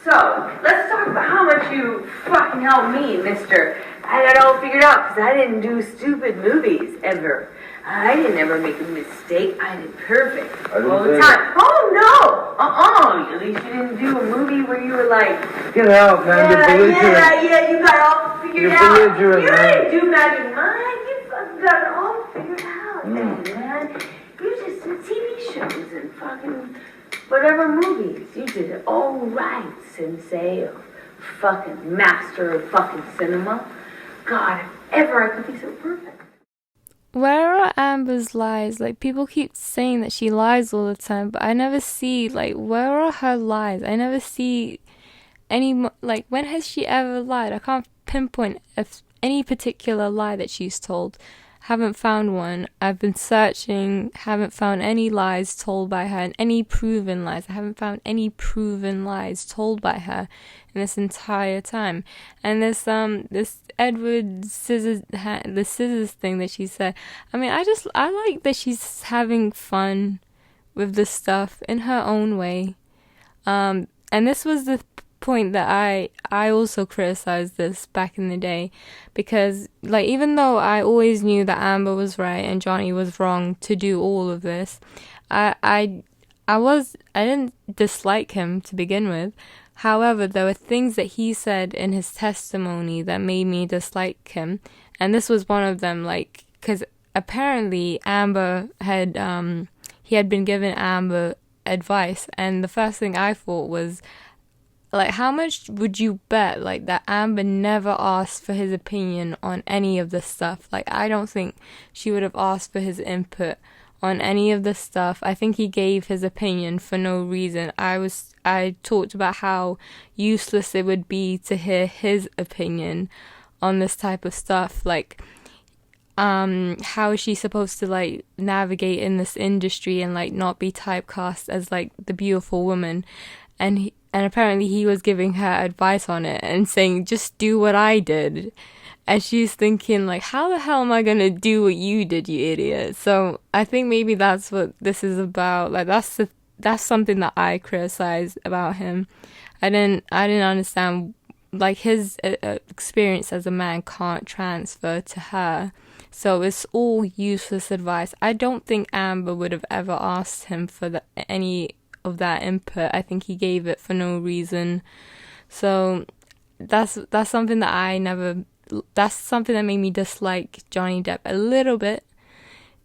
So, let's talk about how much you fucking helped me, mister. I got it all figured out because I didn't do stupid movies ever. I didn't ever make a mistake. I did perfect all the time. Oh, no! At least you didn't do a movie where you were like... Get out, man. Yeah, you got it all figured out. You man. didn't do Magic Mike. You fucking got it all figured out, man. You just did TV shows and fucking whatever movies. You did it all right, Sensei. Fucking master of fucking cinema. God, if ever I could be so perfect. Where are Amber's lies? Like, people keep saying that she lies all the time, but I never see, like, where are her lies? I never see any, like, when has she ever lied? I can't pinpoint any particular lie that she's told. Haven't found one. I've been searching, haven't found any lies told by her, and any proven lies. I haven't found any proven lies told by her in this entire time. And this Edward scissors thing that she said. I mean, I like that she's having fun with this stuff in her own way. And this was the point that I also criticized this back in the day, because like, even though I always knew that Amber was right and Johnny was wrong to do all of this, I didn't dislike him to begin with. However, there were things that he said in his testimony that made me dislike him, and this was one of them. Like, because apparently Amber had he had been giving Amber advice, and the first thing I thought was, like, how much would you bet, like, that Amber never asked for his opinion on any of this stuff? Like, I don't think she would have asked for his input on any of this stuff. I think he gave his opinion for no reason. I talked about how useless it would be to hear his opinion on this type of stuff. Like, how is she supposed to, like, navigate in this industry and, like, not be typecast as, like, the beautiful woman? And apparently he was giving her advice on it and saying, just do what I did. And she's thinking, like, how the hell am I going to do what you did, you idiot? So I think maybe that's what this is about. Like, that's something that I criticized about him. I didn't understand, like, his experience as a man can't transfer to her. So it's all useless advice. I don't think Amber would have ever asked him for any of that input. I think he gave it for no reason. So that's something that that's something that made me dislike Johnny Depp a little bit.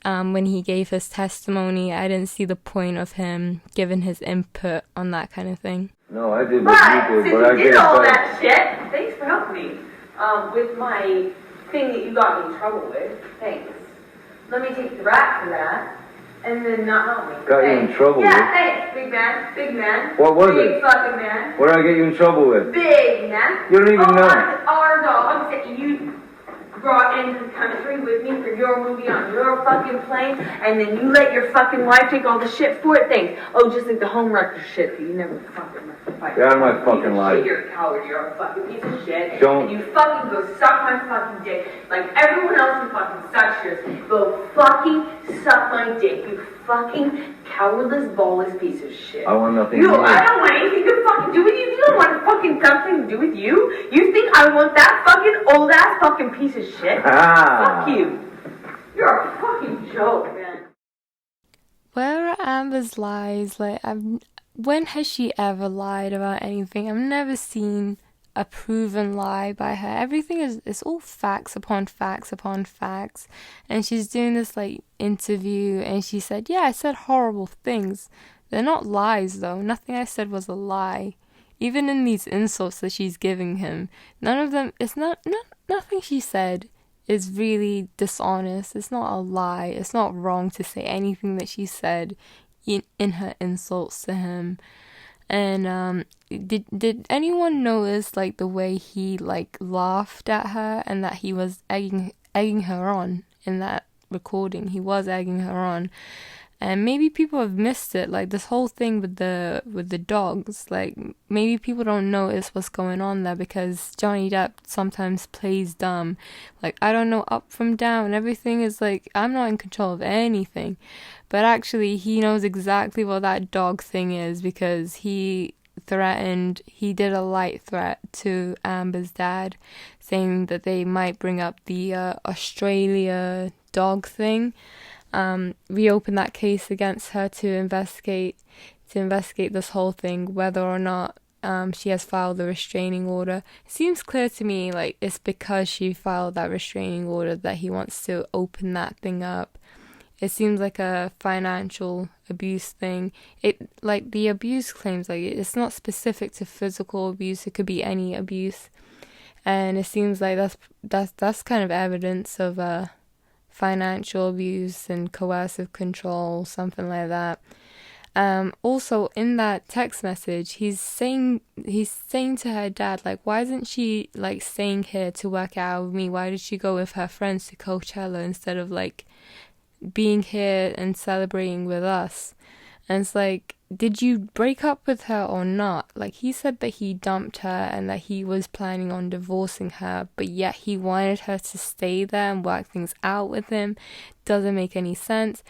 When he gave his testimony, I didn't see the point of him giving his input on that kind of thing. No, I did what you did, but I did all that shit. Thanks for helping me with my thing that you got me in trouble with. Thanks. Let me take the rap for that. And then not help me. Got you in trouble with? Yeah, thanks, big man. What was it? Big fucking man. What did I get you in trouble with? Big man. You don't even know. Our dogs that you brought into the country with me for your movie on your fucking plane, and then you let your fucking wife take all the shit for it. Thanks. Oh, just like the home wrecker shit that you never fucking fight. Get out of my fucking life. You're a coward. You're a fucking piece of shit. Don't. And you fucking go suck my fucking dick like everyone else who fucking sucks yours. Go fucking suck my dick. You fucking cowardless, ballless piece of shit. I want nothing No, to do. I don't want anything to fucking do with you. You don't want fucking something to do with you. You think I want that fucking old ass fucking piece of shit? Fuck you. You're a fucking joke, man. Where are Amber's lies? Like, when has she ever lied about anything? I've never seen a proven lie by her. Everything is all facts upon facts upon facts. And she's doing this, like, interview, and she said, yeah, I said horrible things. They're not lies, though. Nothing I said was a lie. Even in these insults that she's giving him, none of them, nothing she said is really dishonest. It's not a lie. It's not wrong to say anything that she said in her insults to him. And did anyone notice, like, the way he, like, laughed at her, and that he was egging her on in that recording? He was egging her on. And maybe people have missed it, like this whole thing with the dogs. Like, maybe people don't notice what's going on there because Johnny Depp sometimes plays dumb. Like, I don't know up from down. Everything is like, I'm not in control of anything. But actually, he knows exactly what that dog thing is because he did a light threat to Amber's dad, saying that they might bring up the Australia dog thing, reopen that case against her to investigate this whole thing, whether or not she has filed a restraining order. It seems clear to me like it's because she filed that restraining order that he wants to open that thing up. It seems like a financial abuse thing. It like the abuse claims, like it's not specific to physical abuse. It could be any abuse, and it seems like that's kind of evidence of financial abuse and coercive control, something like that. Also in that text message, he's saying to her dad, like, why isn't she like staying here to work out with me? Why did she go with her friends to Coachella instead of like being here and celebrating with us? And it's like, did you break up with her or not? Like, he said that he dumped her and that he was planning on divorcing her, but yet he wanted her to stay there and work things out with him. Doesn't make any sense.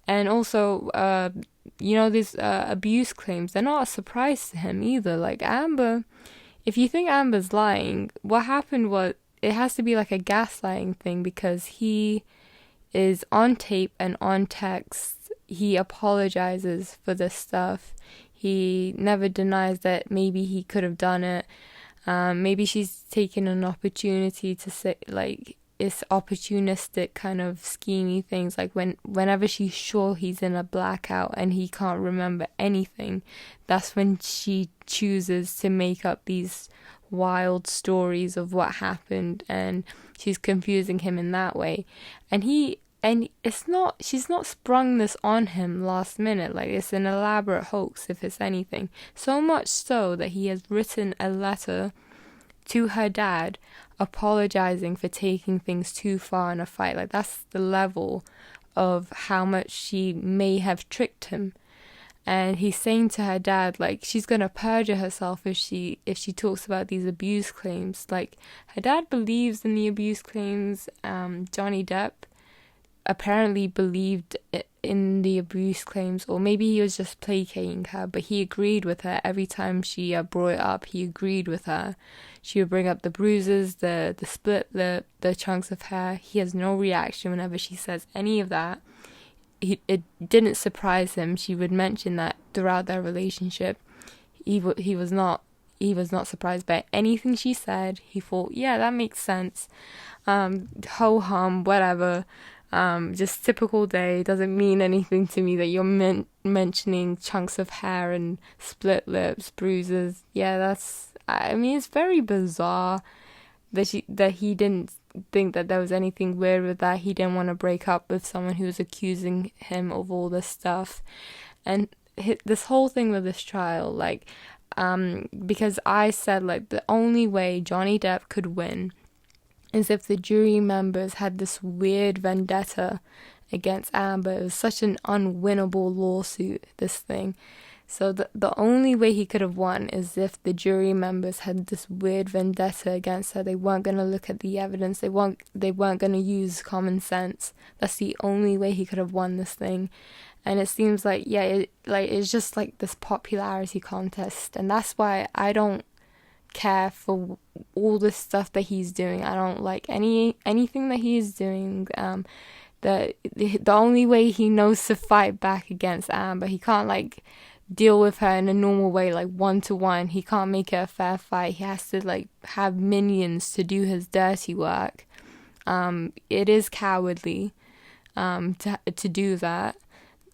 And also, these abuse claims, they're not a surprise to him either. Like, Amber, if you think Amber's lying, what happened was, it has to be like a gaslighting thing, because he is on tape and on text. He apologizes for this stuff. He never denies that maybe he could have done it. Maybe she's taken an opportunity to say, like, it's opportunistic kind of schemey things, like whenever she's sure he's in a blackout and he can't remember anything, that's when she chooses to make up these wild stories of what happened, and she's confusing him in that way. And she's not sprung this on him last minute. Like, it's an elaborate hoax, if it's anything. So much so that he has written a letter to her dad apologizing for taking things too far in a fight. Like, that's the level of how much she may have tricked him. And he's saying to her dad, like, she's gonna perjure herself if she talks about these abuse claims. Like, her dad believes in the abuse claims. Johnny Depp apparently believed in the abuse claims, or maybe he was just placating her, but he agreed with her every time she brought it up. He agreed with her. She would bring up the bruises, the split lip, the chunks of hair. He has no reaction whenever she says any of that. It didn't surprise him. She would mention that throughout their relationship. He was not surprised by anything she said. He thought, yeah, that makes sense. Ho hum, whatever. Just typical day. Doesn't mean anything to me that you're mentioning chunks of hair and split lips, bruises. Yeah, it's very bizarre that he didn't think that there was anything weird with that. He didn't want to break up with someone who was accusing him of all this stuff. And this whole thing with this trial, like, because I said, like, the only way Johnny Depp could win is if the jury members had this weird vendetta against Amber. It was such an unwinnable lawsuit, this thing. So the only way he could have won is if the jury members had this weird vendetta against her. They weren't going to look at the evidence. They weren't going to use common sense. That's the only way he could have won this thing. And it seems like, it's just like this popularity contest. And that's why I don't care for all this stuff that he's doing. I don't like anything that he's doing. The only way he knows to fight back against Amber, he can't like deal with her in a normal way, like 1-to-1. He can't make it a fair fight. He has to like have minions to do his dirty work. It is cowardly to do that.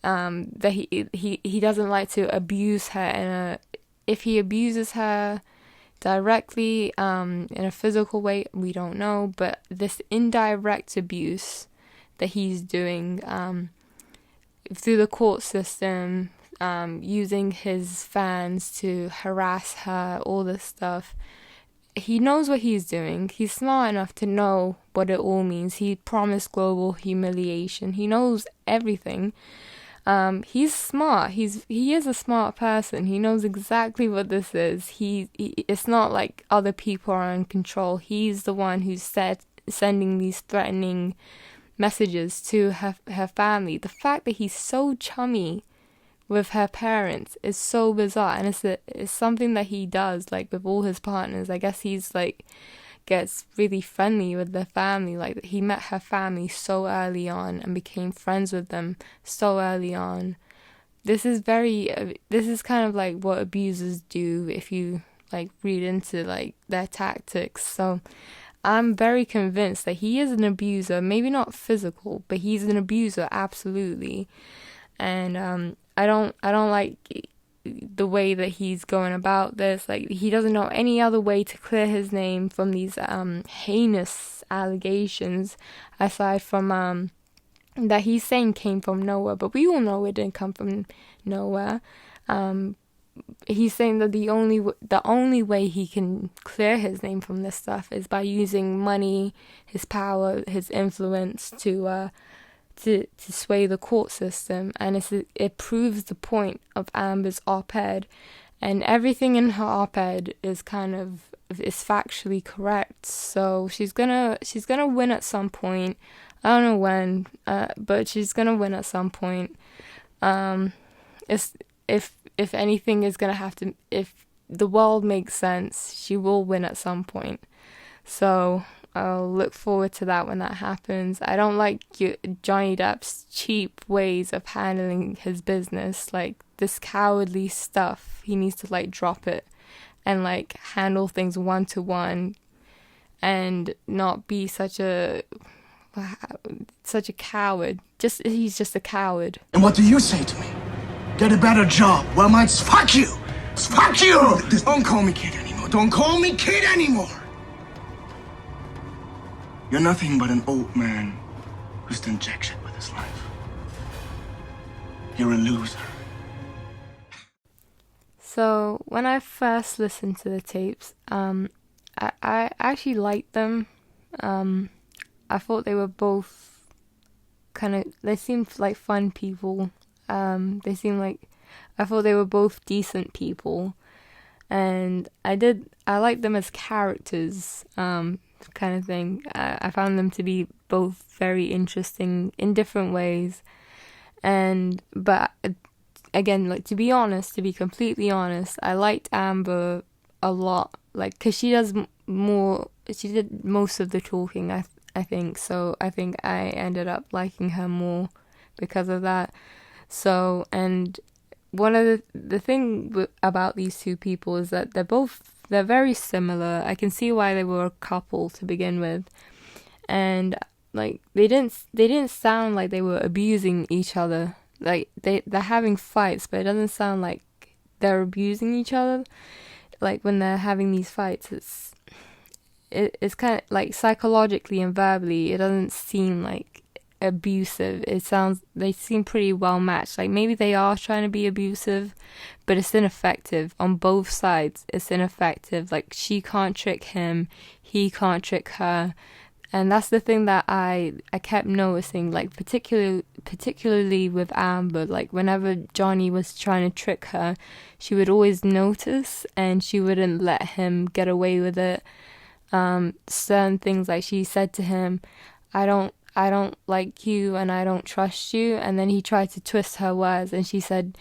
That he doesn't like to abuse her, if he abuses her directly in a physical way, we don't know, but this indirect abuse that he's doing through the court system, using his fans to harass her, all this stuff, he knows what he's doing. He's smart enough to know what it all means. He promised global humiliation. He knows everything. He's smart. He is a smart person. He knows exactly what this is. It's not like other people are in control. He's the one who's sending these threatening messages to her family. The fact that he's so chummy with her parents is so bizarre, and it's something that he does like with all his partners. I guess he's like gets really friendly with their family. Like he met her family so early on and became friends with them so early on. This is kind of like what abusers do if you like read into like their tactics. So I'm very convinced that he is an abuser, maybe not physical, but he's an abuser absolutely. And I don't like the way that he's going about this. Like he doesn't know any other way to clear his name from these heinous allegations aside from that he's saying came from nowhere, but we all know it didn't come from nowhere. He's saying that the only way he can clear his name from this stuff is by using money, his power, his influence to sway the court system, and it proves the point of Amber's op-ed, and everything in her op-ed is factually correct. So she's gonna win at some point. I don't know when, but she's gonna win at some point. If anything is gonna have to, if the world makes sense, she will win at some point. So I'll look forward to that when that happens. I don't like Johnny Depp's cheap ways of handling his business. Like this cowardly stuff, he needs to like drop it and like handle things 1-to-1 and not be such a coward. He's just a coward. And what do you say to me? Get a better job. Well, mine's fuck you. Fuck you. Don't call me kid anymore. Don't call me kid anymore. You're nothing but an old man who's done jack shit with his life. You're a loser. So when I first listened to the tapes, I actually liked them. I thought they were both they seemed like fun people. I thought they were both decent people, and I liked them as characters, kind of thing. I found them to be both very interesting in different ways, but again, like to be completely honest, I liked Amber a lot, like because she did most of the talking, I think, so I think I ended up liking her more because of that. So, and one of the thing about these two people is that they're very similar. I can see why they were a couple to begin with, and like they didn't sound like they were abusing each other. Like they're having fights, but it doesn't sound like they're abusing each other. Like when they're having these fights, it's kind of like psychologically and verbally, it doesn't seem like abusive. They seem pretty well matched. Like maybe they are trying to be abusive, but it's ineffective on both sides. It's ineffective. Like she can't trick him, he can't trick her, and that's the thing that I kept noticing. Like particularly with Amber, like whenever Johnny was trying to trick her, she would always notice and she wouldn't let him get away with it. Certain things, like she said to him, I don't like you and I don't trust you, and then he tried to twist her words and she said,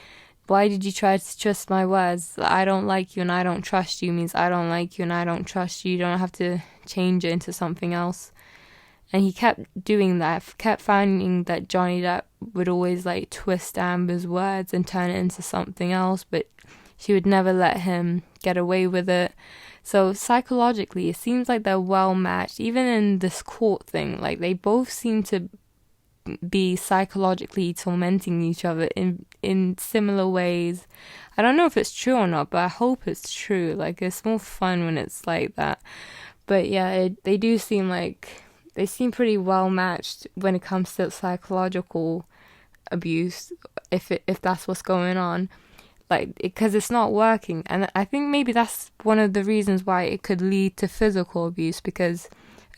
why did you try to twist my words? I don't like you and I don't trust you means I don't like you and I don't trust you. You don't have to change it into something else. And he kept doing that, kept finding that Johnny Depp would always like twist Amber's words and turn it into something else, but she would never let him get away with it. So psychologically, it seems like they're well matched. Even in this court thing, like they both seem to be psychologically tormenting each other in similar ways. I don't know if it's true or not, but I hope it's true. Like it's more fun when it's like that. But yeah, they do seem like they seem pretty well matched when it comes to psychological abuse, if that's what's going on. Like, because it's not working. And I think maybe that's one of the reasons why it could lead to physical abuse, because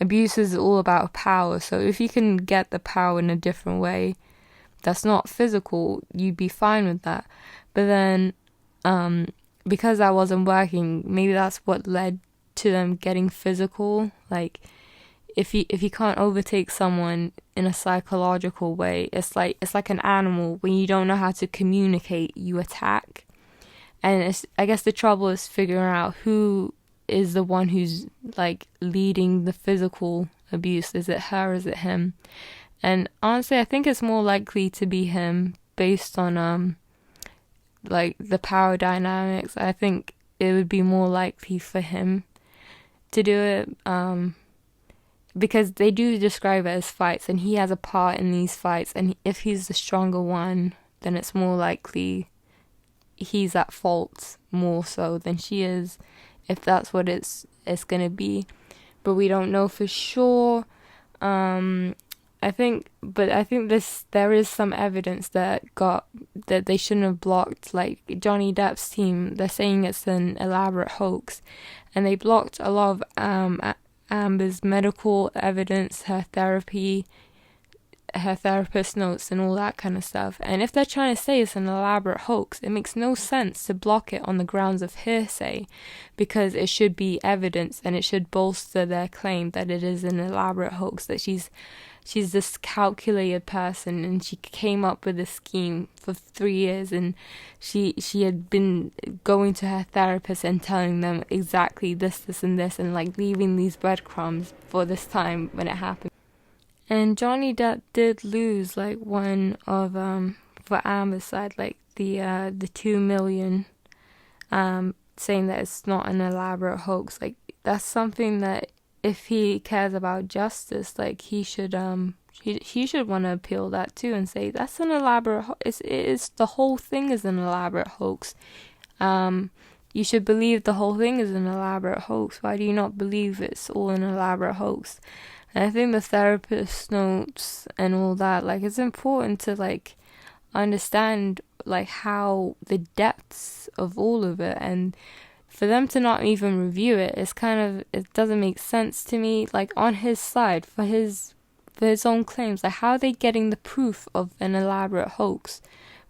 abuse is all about power. So if you can get the power in a different way that's not physical, you'd be fine with that. But then because that wasn't working, maybe that's what led to them getting physical. Like if you can't overtake someone in a psychological way. It's like an animal. When you don't know how to communicate, you attack. And I guess the trouble is figuring out who is the one who's like leading the physical abuse. Is it her? Is it him? And honestly, I think it's more likely to be him based on like the power dynamics. I think it would be more likely for him to do it, because they do describe it as fights, and he has a part in these fights, and if he's the stronger one, then it's more likely he's at fault more so than she is, if that's what it's gonna be. But we don't know for sure. I think there is some evidence that they shouldn't have blocked, like Johnny Depp's team. They're saying it's an elaborate hoax, and they blocked a lot of Amber's medical evidence, her therapy, her therapist notes, and all that kind of stuff. And if they're trying to say it's an elaborate hoax, it makes no sense to block it on the grounds of hearsay, because it should be evidence and it should bolster their claim that it is an elaborate hoax, that she's this calculated person, and she came up with a scheme for 3 years, and she had been going to her therapist and telling them exactly this, and this, and like leaving these breadcrumbs for this time when it happened. And Johnny Depp did lose like one of for Amber's side, like the 2 million, saying that it's not an elaborate hoax. Like that's something that, if he cares about justice, like he should he should want to appeal that too and say that's an elaborate it's the whole thing is an elaborate hoax. You should believe the whole thing is an elaborate hoax. Why do you not believe it's all an elaborate hoax? And I think the therapist notes and all that, like it's important to like understand like how the depths of all of it, and for them to not even review it, it doesn't make sense to me. Like on his side, for his own claims, like how are they getting the proof of an elaborate hoax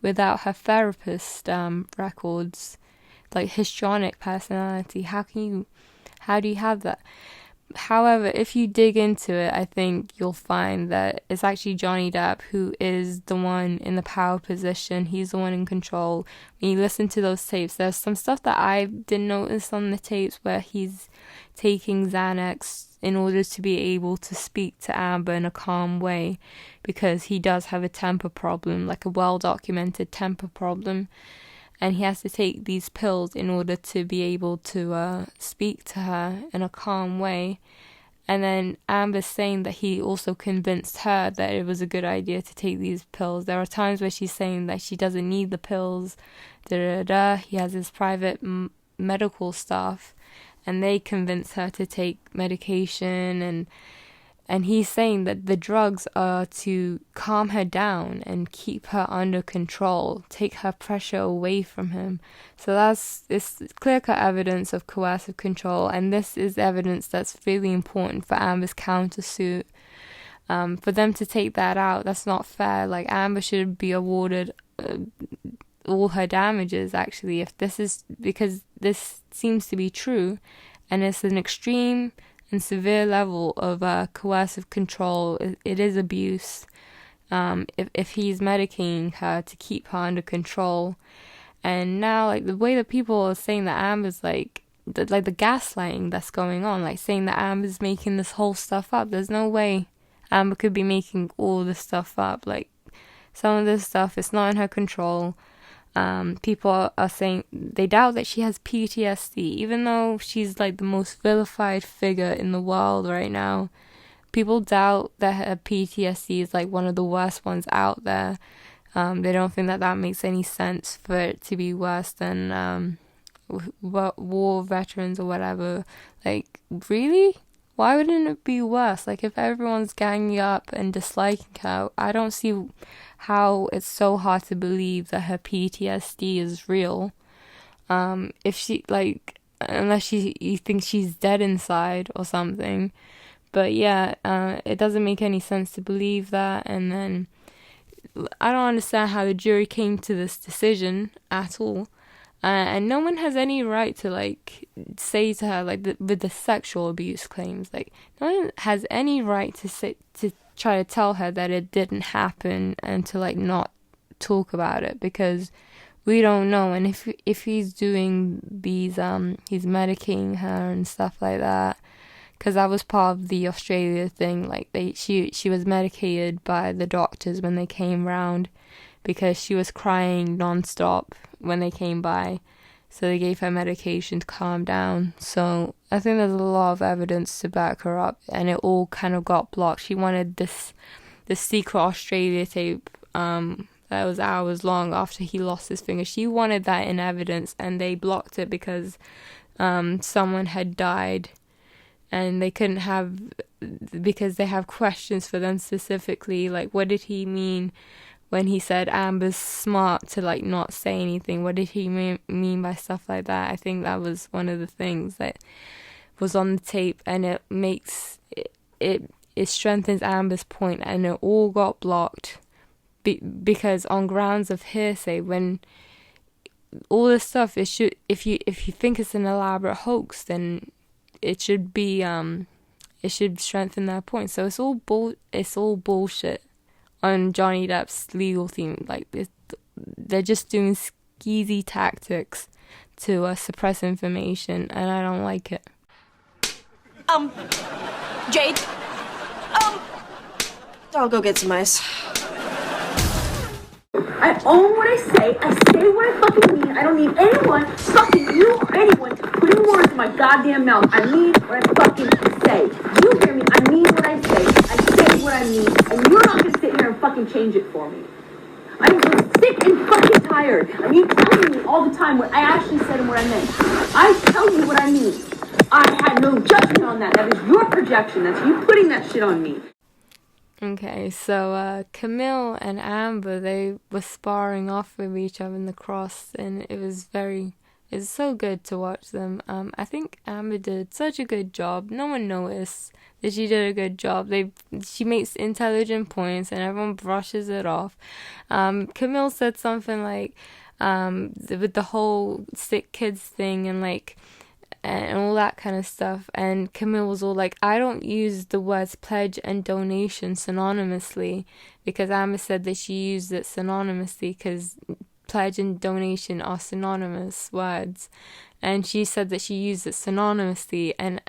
without her therapist records, like histrionic personality? How do you have that? However, if you dig into it, I think you'll find that it's actually Johnny Depp who is the one in the power position. He's the one in control. When you listen to those tapes, there's some stuff that I didn't notice on the tapes where he's taking Xanax in order to be able to speak to Amber in a calm way, because he does have a temper problem, like a well-documented temper problem. And he has to take these pills in order to be able to speak to her in a calm way. And then Amber's saying that he also convinced her that it was a good idea to take these pills. There are times where she's saying that she doesn't need the pills. He has his private medical staff, and they convince her to take medication, and he's saying that the drugs are to calm her down and keep her under control, take her pressure away from him. So it's clear-cut evidence of coercive control, and this is evidence that's really important for Amber's countersuit. For them to take that out, that's not fair. Like Amber should be awarded all her damages, actually, because this seems to be true, and it's an extreme and severe level of coercive control. It is abuse. If he's medicating her to keep her under control, and now like the way that people are saying that Amber's the gaslighting that's going on, like saying that Amber's making this whole stuff up. There's no way Amber could be making all this stuff up. Like some of this stuff, it's not in her control. People are saying they doubt that she has PTSD, even though she's like the most vilified figure in the world right now. People doubt that her PTSD is like one of the worst ones out there. They don't think that makes any sense for it to be worse than war veterans or whatever. Like, really? Why wouldn't it be worse? Like, if everyone's ganging up and disliking her, I don't see how it's so hard to believe that her PTSD is real. If she, like, unless you think she's dead inside or something. But yeah, it doesn't make any sense to believe that. And then I don't understand how the jury came to this decision at all. And no one has any right to like say to her, like with the sexual abuse claims, like no one has any right to say try to tell her that it didn't happen and to like not talk about it, because we don't know. And if he's doing these he's medicating her and stuff like that, because that was part of the Australia thing. Like she was medicated by the doctors when they came round, because she was crying non-stop when they came by. So they gave her medication to calm down. So I think there's a lot of evidence to back her up, and it all kind of got blocked. She wanted this secret Australia tape that was hours long after he lost his finger. She wanted that in evidence, and they blocked it because someone had died, and they couldn't have, because they have questions for them specifically, like what did he mean when he said Amber's smart to like not say anything? What did he mean by stuff like that? I think that was one of the things that was on the tape, and it makes it strengthens Amber's point, and it all got blocked because on grounds of hearsay. When all this stuff, it should, if you think it's an elaborate hoax, then it should be it should strengthen their point. So it's all bullshit on Johnny Depp's legal team. Like they're just doing skeezy tactics to suppress information, and I don't like it. Jade, I'll go get some ice. I own what I say what I fucking mean. I don't need anyone, fucking you or anyone, to put in words in my goddamn mouth. I mean what I fucking say. You hear me? I mean what I say what I mean, and you're not gonna sit here and fucking change it for me. I'm sick and fucking tired of you telling me all the time what I actually said and what I meant. I tell you what I mean. I had no judgment on that. That is your projection. That's you putting that shit on me. Okay, so Camille and Amber, they were sparring off with each other in the cross, and it's so good to watch them. I think Amber did such a good job. No one noticed that she did a good job. She makes intelligent points, and everyone brushes it off. Camille said something like, with the whole sick kids thing and all that kind of stuff, and Camille was all like, I don't use the words pledge and donation synonymously, because Amber said that she used it synonymously because pledge and donation are synonymous words, and she said that she used it synonymously, and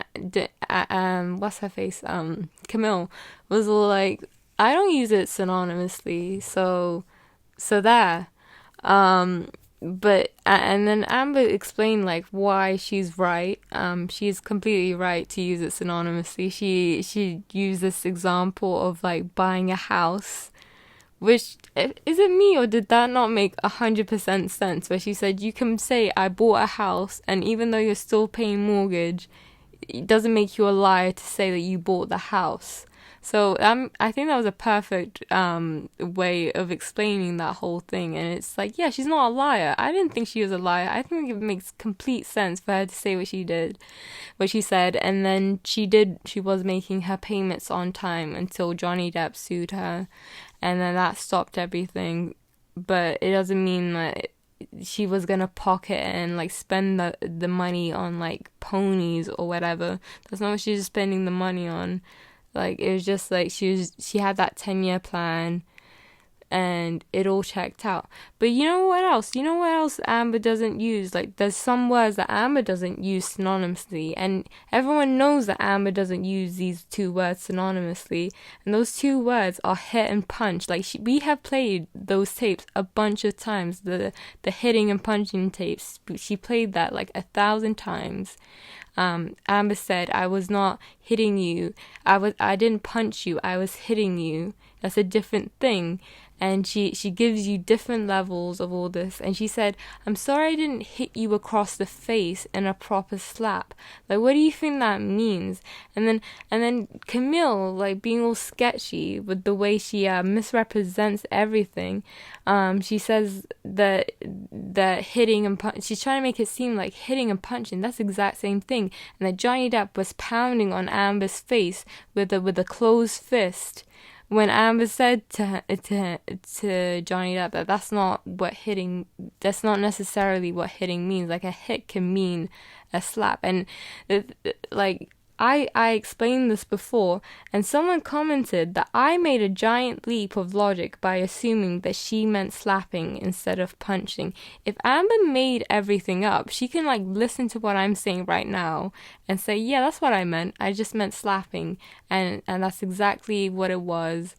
what's her face, Camille was all like, I don't use it synonymously, so there. But and then Amber explained like why she's right. She's completely right to use it synonymously. She used this example of like buying a house, which, is it me or did that not make 100% sense? Where she said you can say I bought a house, and even though you're still paying mortgage, it doesn't make you a liar to say that you bought the house. So I think that was a perfect way of explaining that whole thing. And it's like, yeah, she's not a liar. I didn't think she was a liar. I think it makes complete sense for her to say what she said. And then she was making her payments on time until Johnny Depp sued her. And then that stopped everything. But it doesn't mean that she was gonna pocket and like spend the money on like ponies or whatever. That's not what she's spending the money on. Like, it was just like she had that 10-year plan, and it all checked out. But you know what else? You know what else Amber doesn't use? Like, there's some words that Amber doesn't use synonymously, and everyone knows that Amber doesn't use these two words synonymously, and those two words are hit and punch. Like, we have played those tapes a bunch of times, the hitting and punching tapes. She played that like 1,000 times. Amber said, I was not hitting you. I didn't punch you. I was hitting you. That's a different thing. And she gives you different levels of all this. And she said, I'm sorry I didn't hit you across the face in a proper slap. Like, what do you think that means? And then Camille, like, being all sketchy with the way she misrepresents everything. She says that hitting and she's trying to make it seem like hitting and punching, that's the exact same thing. And that Johnny Depp was pounding on Amber's face with a closed fist. When Amber said to Johnny Depp that that's not necessarily what hitting means. Like, a hit can mean a slap. And like, I explained this before, and someone commented that I made a giant leap of logic by assuming that she meant slapping instead of punching. If Amber made everything up, she can like listen to what I'm saying right now and say, yeah, that's what I meant. I just meant slapping, and that's exactly what it was.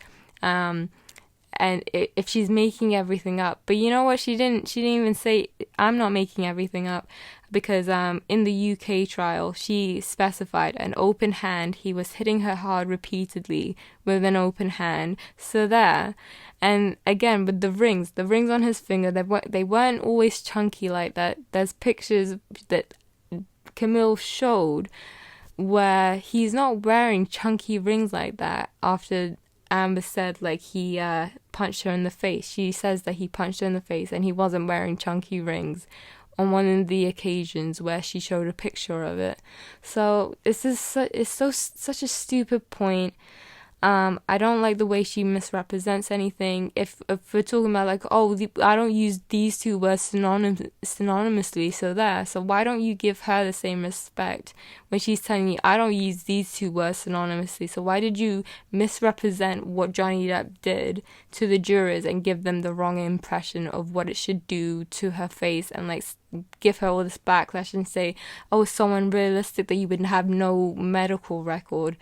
If she's making everything up, but you know what, she didn't even say I'm not making everything up, because in the UK trial she specified an open hand. He was hitting her hard repeatedly with an open hand. So there. And again, with the rings on his finger, they weren't always chunky like that. There's pictures that Camille showed where he's not wearing chunky rings like that. After Amber said like he punched her in the face, she says that he punched her in the face and he wasn't wearing chunky rings on one of the occasions where she showed a picture of it. So such a stupid point. I don't like the way she misrepresents anything. If we're talking about like, I don't use these two words synonymously, so why don't you give her the same respect when she's telling you I don't use these two words synonymously? So why did you misrepresent what Johnny Depp did to the jurors and give them the wrong impression of what it should do to her face, and like give her all this backlash and say, oh, it's so unrealistic that you would have no medical record?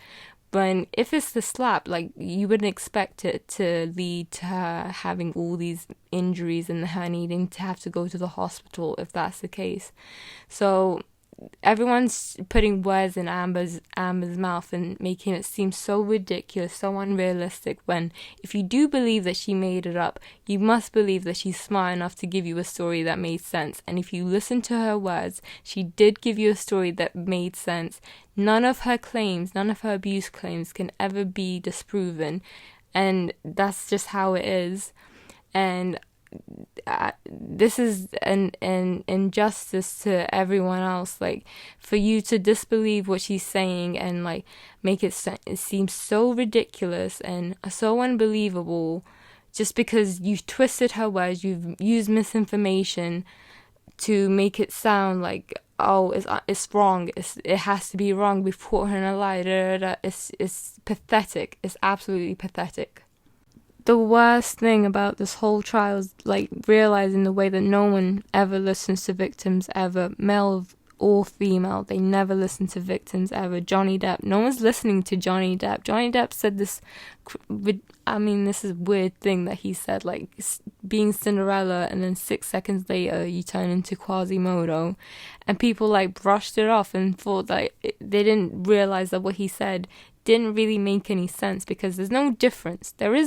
But if it's the slap, like, you wouldn't expect it to lead to her having all these injuries and her needing to have to go to the hospital if that's the case. So everyone's putting words in Amber's mouth and making it seem so ridiculous, so unrealistic, when if you do believe that she made it up, you must believe that she's smart enough to give you a story that made sense. And if you listen to her words, she did give you a story that made sense. None of her abuse claims can ever be disproven, and that's just how it is. And this is an injustice to everyone else, like, for you to disbelieve what she's saying and like make it seem so ridiculous and so unbelievable just because you've twisted her words, you've used misinformation to make it sound like, oh, it's wrong, it has to be wrong, we put her in a lie, it's pathetic. It's absolutely pathetic. The worst thing about this whole trial is like realizing the way that no one ever listens to victims ever, male or female. They never listen to victims ever. Johnny Depp, no one's listening to Johnny Depp. Johnny Depp said this, this is a weird thing that he said, like being Cinderella and then 6 seconds later you turn into Quasimodo, and people like brushed it off and thought that they didn't realize that what he said didn't really make any sense, because there is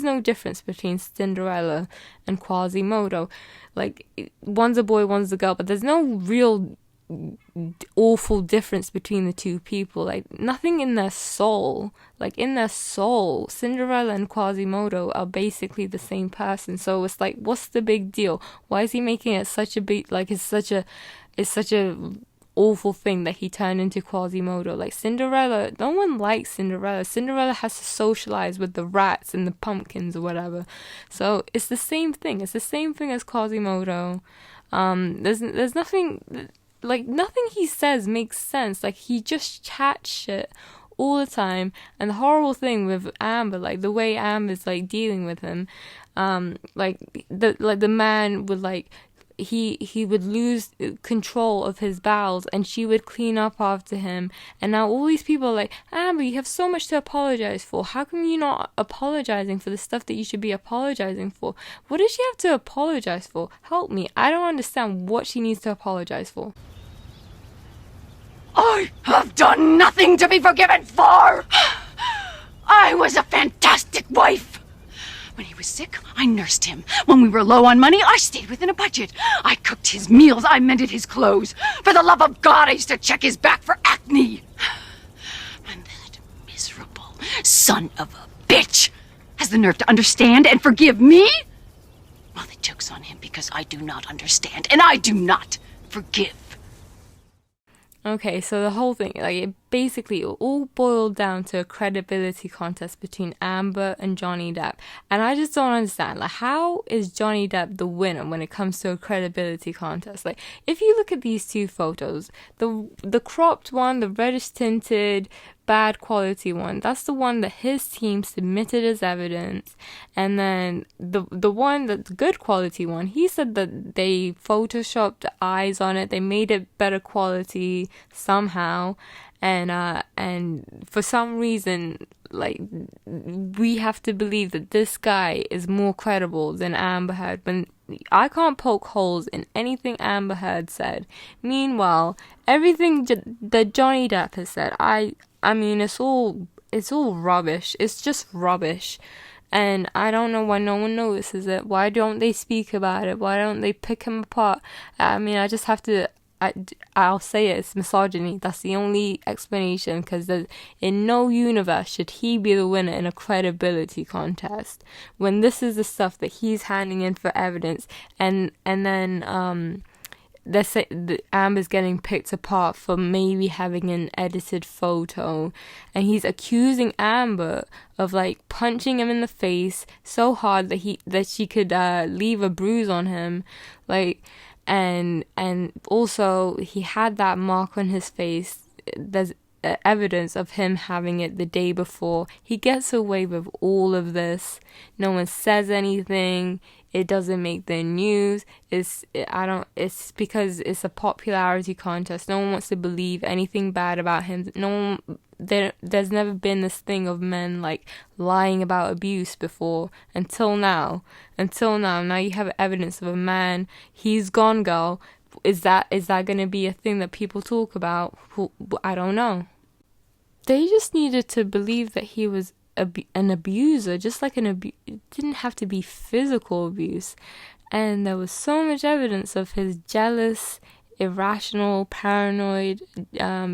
no difference between Cinderella and Quasimodo. Like, one's a boy, one's a girl, but there's no real awful difference between the two people. Like, nothing in their soul, Cinderella and Quasimodo are basically the same person. So it's like, what's the big deal? Why is he making it such a big, like, it's such a awful thing that he turned into Quasimodo? Like, Cinderella, no one likes Cinderella. Cinderella has to socialize with the rats and the pumpkins or whatever. So it's the same thing. It's the same thing as Quasimodo. There's nothing, like, nothing he says makes sense. Like, he just chats shit all the time. And the horrible thing with Amber, like the way Amber's like dealing with him, the man would like, he would lose control of his bowels and she would clean up after him. And now all these people are like, Amber, you have so much to apologize for. How come you're not apologizing for the stuff that you should be apologizing for? What does she have to apologize for? Help me. I don't understand what she needs to apologize for. I have done nothing to be forgiven for. I was a fantastic wife. When he was sick, I nursed him. When we were low on money, I stayed within a budget. I cooked his meals, I mended his clothes. For the love of God, I used to check his back for acne. And that miserable son of a bitch has the nerve to understand and forgive me? Well, the joke's on him, because I do not understand, and I do not forgive. Okay, so the whole thing, like, it basically, it all boiled down to a credibility contest between Amber and Johnny Depp. And I just don't understand, like, how is Johnny Depp the winner when it comes to a credibility contest? Like, if you look at these two photos, the cropped one, the reddish tinted, bad quality one, that's the one that his team submitted as evidence. And then the one, the good quality one, he said that they photoshopped the eyes on it, they made it better quality somehow. And for some reason, like, we have to believe that this guy is more credible than Amber Heard, when I can't poke holes in anything Amber Heard said. Meanwhile, everything that Johnny Depp has said, I mean, it's all rubbish. It's just rubbish. And I don't know why no one notices it. Why don't they speak about it? Why don't they pick him apart? I mean, I just have to... I'll say it, it's misogyny. That's the only explanation, because in no universe should he be the winner in a credibility contest when this is the stuff that he's handing in for evidence, and then let's say Amber's getting picked apart for maybe having an edited photo, and he's accusing Amber of, like, punching him in the face so hard that she could leave a bruise on him, like. And also, he had that mark on his face. There's evidence of him having it the day before. He gets away with all of this. No one says anything. It doesn't make the news. It's because it's a popularity contest. No one wants to believe anything bad about him. There's never been this thing of men, like, lying about abuse before, until now. Now you have evidence of a man. He's gone, girl. Is that going to be a thing that people talk about? I don't know. They just needed to believe that he was an abuser, just like it didn't have to be physical abuse. And there was so much evidence of his jealous, irrational, paranoid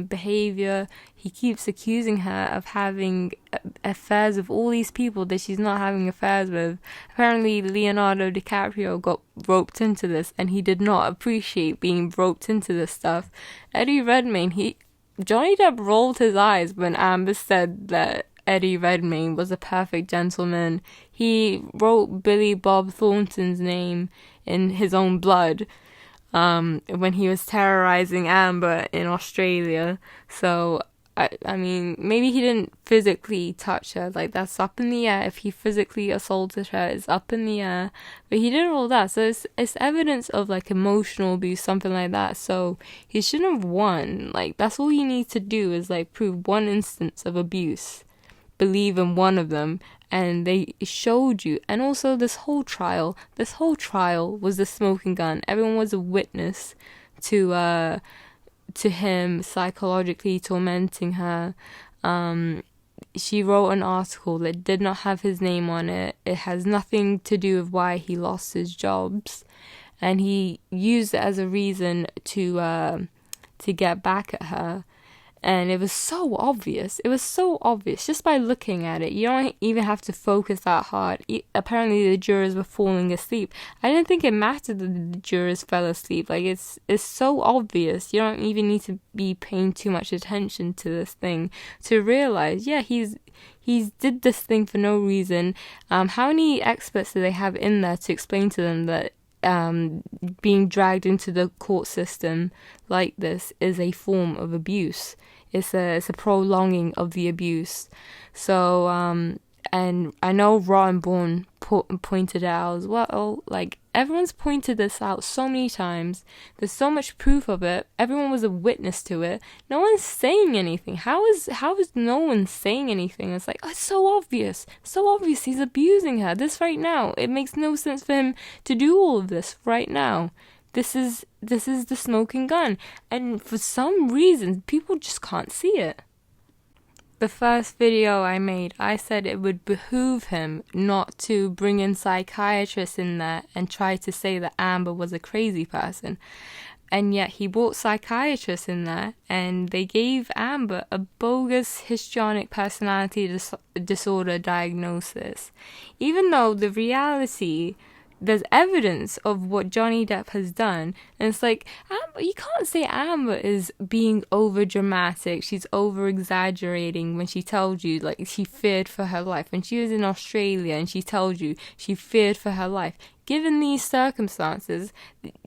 behavior. He keeps accusing her of having affairs with all these people that she's not having affairs with. Apparently Leonardo DiCaprio got roped into this, and he did not appreciate being roped into this stuff. Eddie Redmayne, Johnny Depp rolled his eyes when Amber said that Eddie Redmayne was a perfect gentleman. He wrote Billy Bob Thornton's name in his own blood when he was terrorizing Amber in Australia. So, I mean, maybe he didn't physically touch her. Like, that's up in the air. If he physically assaulted her, it's up in the air. But he did all that. So it's evidence of, like, emotional abuse, something like that. So he shouldn't have won. Like, that's all you need to do is, like, prove one instance of abuse. Believe in one of them, and they showed you. And also this whole trial was the smoking gun. Everyone was a witness to him psychologically tormenting her. She wrote an article that did not have his name on it. It has nothing to do with why he lost his jobs, and he used it as a reason to get back at her. And it was so obvious. It was so obvious just by looking at it. You don't even have to focus that hard. Apparently the jurors were falling asleep. I didn't think it mattered that the jurors fell asleep. Like, it's so obvious. You don't even need to be paying too much attention to this thing to realize, yeah, he's did this thing for no reason. How many experts do they have in there to explain to them that being dragged into the court system like this is a form of abuse? It's a prolonging of the abuse. So and I know Raw and Born pointed it out as well. Like, everyone's pointed this out so many times. There's so much proof of it. Everyone was a witness to it. No one's saying anything. How is no one saying anything? It's like, oh, it's so obvious. So obvious he's abusing her. This right now. It makes no sense for him to do all of this right now. This is the smoking gun. And for some reason, people just can't see it. The first video I made, I said it would behoove him not to bring in psychiatrists in there and try to say that Amber was a crazy person. And yet he brought psychiatrists in there, and they gave Amber a bogus histrionic personality disorder diagnosis. Even though the reality there's evidence of what Johnny Depp has done, and it's like, Amber, you can't say Amber is being over dramatic. She's over exaggerating when she told you like she feared for her life when she was in Australia, and she told you she feared for her life. Given these circumstances,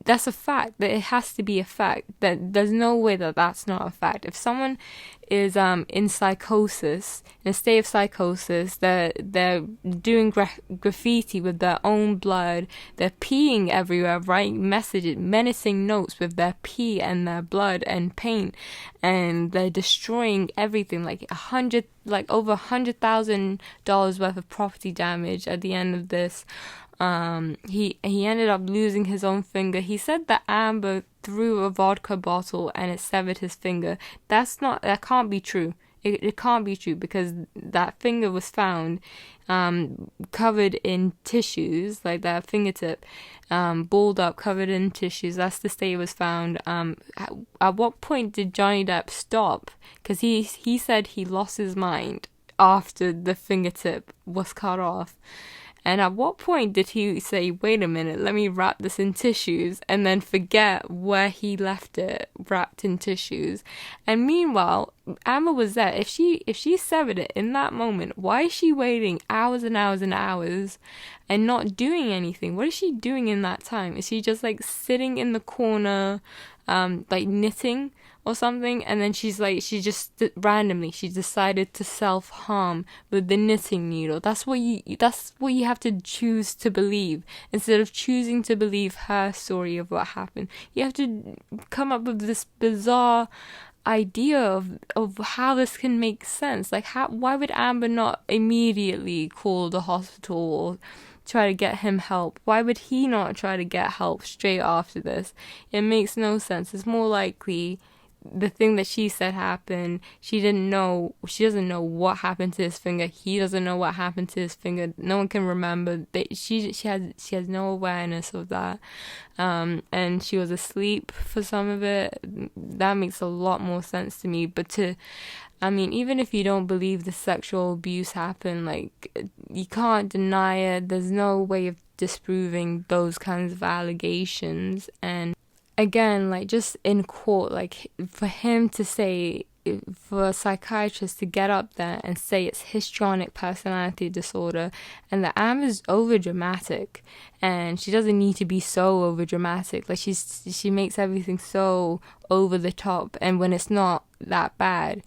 that's a fact. That it has to be a fact. That there's no way that that's not a fact. If someone is in psychosis, in a state of psychosis, they're doing graffiti with their own blood, they're peeing everywhere, writing messages, menacing notes with their pee and their blood and paint, and they're destroying everything, like over $100,000 worth of property damage at the end of this. He ended up losing his own finger. He said that Amber threw a vodka bottle and it severed his finger. That can't be true. It can't be true, because that finger was found covered in tissues, like that fingertip, balled up, covered in tissues. That's the state it was found. At what point did Johnny Depp stop? Because he said he lost his mind after the fingertip was cut off. And at what point did he say, wait a minute, let me wrap this in tissues, and then forget where he left it wrapped in tissues? And meanwhile, Amber was there. If she severed it in that moment, why is she waiting hours and hours and hours and not doing anything? What is she doing in that time? Is she just like sitting in the corner, like knitting or something? And then she randomly decided to self-harm with the knitting needle. That's what you have to choose to believe. Instead of choosing to believe her story of what happened, you have to come up with this bizarre idea of how this can make sense. Like, why would Amber not immediately call the hospital or try to get him help? Why would he not try to get help straight after this? It makes no sense. It's more likely the thing that she said happened. She doesn't know what happened to his finger. He doesn't know what happened to his finger. No one can remember. She has no awareness of that. And she was asleep for some of it. That makes a lot more sense to me. But even if you don't believe the sexual abuse happened, like, you can't deny it. There's no way of disproving those kinds of allegations. And again, like, just in court, like, for him to say, for a psychiatrist to get up there and say it's histrionic personality disorder, and that Amber's over dramatic, and she doesn't need to be so over dramatic. Like, she makes everything so over the top, and when it's not that bad,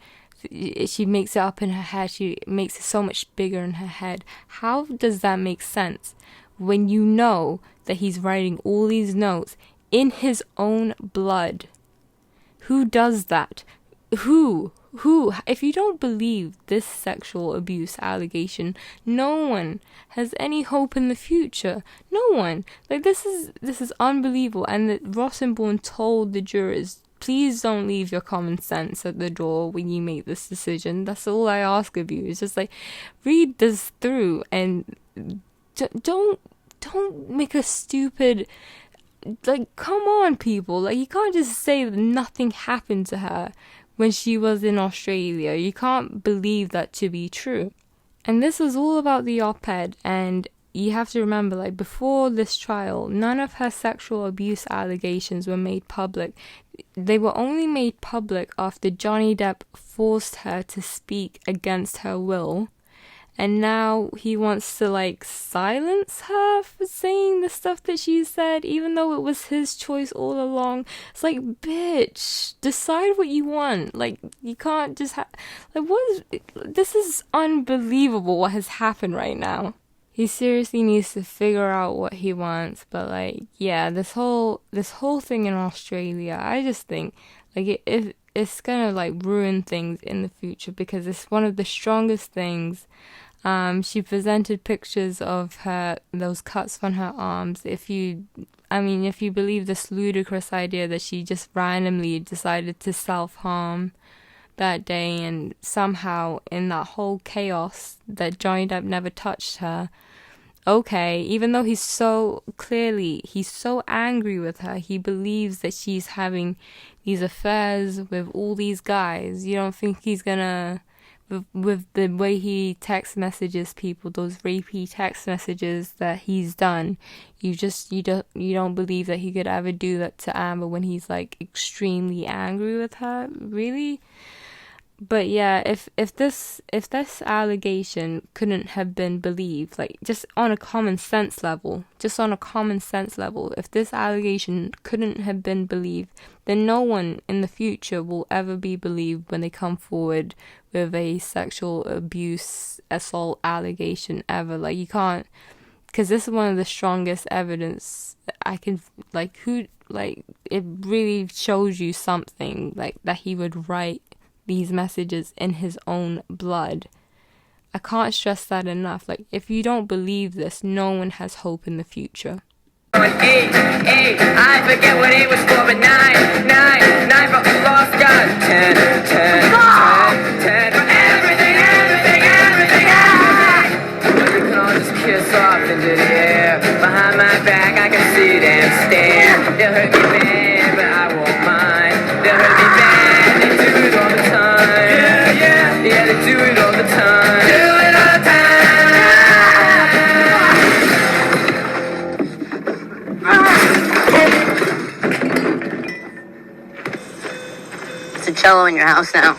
she makes it up in her head. She makes it so much bigger in her head. How does that make sense when you know that he's writing all these notes in his own blood? Who does that? Who? If you don't believe this sexual abuse allegation, no one has any hope in the future. No one. Like, this is unbelievable. And that Rosenborn told the jurors, please don't leave your common sense at the door when you make this decision. That's all I ask of you. It's just like, read this through and don't make a stupid. Like, come on, people. Like, you can't just say that nothing happened to her when she was in Australia. You can't believe that to be true. And this was all about the op-ed, and you have to remember, like, before this trial, none of her sexual abuse allegations were made public. They were only made public after Johnny Depp forced her to speak against her will. And now he wants to, like, silence her for saying the stuff that she said, even though it was his choice all along. It's like, bitch, decide what you want. Like, you can't just this is unbelievable what has happened right now. He seriously needs to figure out what he wants. But, like, yeah, this whole thing in Australia, I just think, like, it's gonna, like, ruin things in the future, because it's one of the strongest things. She presented pictures of those cuts on her arms. If you believe this ludicrous idea that she just randomly decided to self-harm that day, and somehow in that whole chaos that Johnny Depp never touched her. Okay, even though he's so angry with her, he believes that she's having these affairs with all these guys. You don't think he's gonna with the way he text messages people, those rapey text messages that he's done, you don't believe that he could ever do that to Amber when he's like extremely angry with her, really. But yeah, if this allegation couldn't have been believed, like just on a common sense level, if this allegation couldn't have been believed, then no one in the future will ever be believed when they come forward with a sexual abuse assault allegation ever. Like, you can't, because this is one of the strongest evidence I can, like, it really shows you something, like, that he would write these messages in his own blood. I can't stress that enough. Like, if you don't believe this, no one has hope in the future. 8, I forget what 8 was for, but 9 for lost God. 10, 10 for everything. We can all just kiss off into the air. Behind my back, I can see them stare. They'll hurt me bad, but I won't mind. They'll hurt me bad, they do it all the time. Yeah, they do it all the time. It's a cello in your house now.